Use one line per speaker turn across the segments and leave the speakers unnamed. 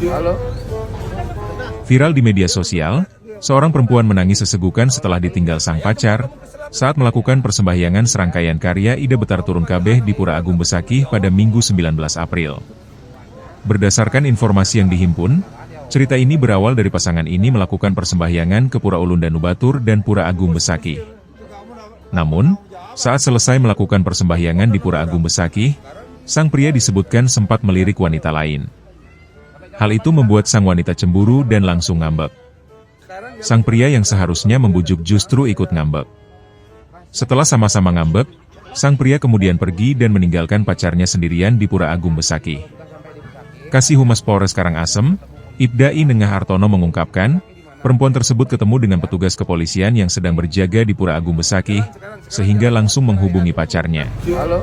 Halo.
Viral di media sosial, seorang perempuan menangis sesegukan setelah ditinggal sang pacar saat melakukan persembahyangan serangkaian karya Ida Betar Turun Kabeh di Pura Agung Besakih pada Minggu 19 April. Berdasarkan informasi yang dihimpun, cerita ini berawal dari pasangan ini melakukan persembahyangan ke Pura Ulun Danubatur dan Pura Agung Besakih. Namun, saat selesai melakukan persembahyangan di Pura Agung Besakih, sang pria disebutkan sempat melirik wanita lain. Hal itu membuat sang wanita cemburu dan langsung ngambek. Sang pria yang seharusnya membujuk justru ikut ngambek. Setelah sama-sama ngambek, sang pria kemudian pergi dan meninggalkan pacarnya sendirian di Pura Agung Besakih. Kasih Humas Polres Karangasem, Ibda I Nengah Hartono mengungkapkan, perempuan tersebut ketemu dengan petugas kepolisian yang sedang berjaga di Pura Agung Besakih, sehingga langsung menghubungi pacarnya.
Halo.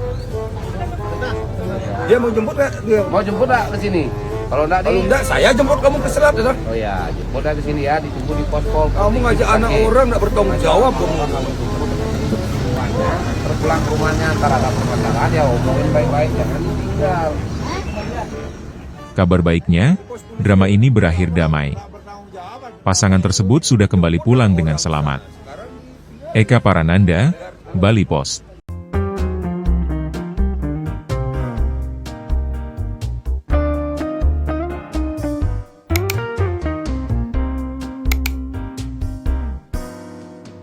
Dia mau jemput nggak?
Mau jemput nggak ke sini? Kalau enggak,
Saya jemput kamu ke Selat ya.
Oh ya, jemput ke sini ya, ditunggu di pos-pol.
Kamu ngajak anak orang nggak bertanggung jawab kamu.
Terus pulang ke rumahnya, ntar ada permasalahan ya omongin baik-baik, jangan ditinggal.
Kabar baiknya, drama ini berakhir damai. Pasangan tersebut sudah kembali pulang dengan selamat. Eka Parananda, Bali Post.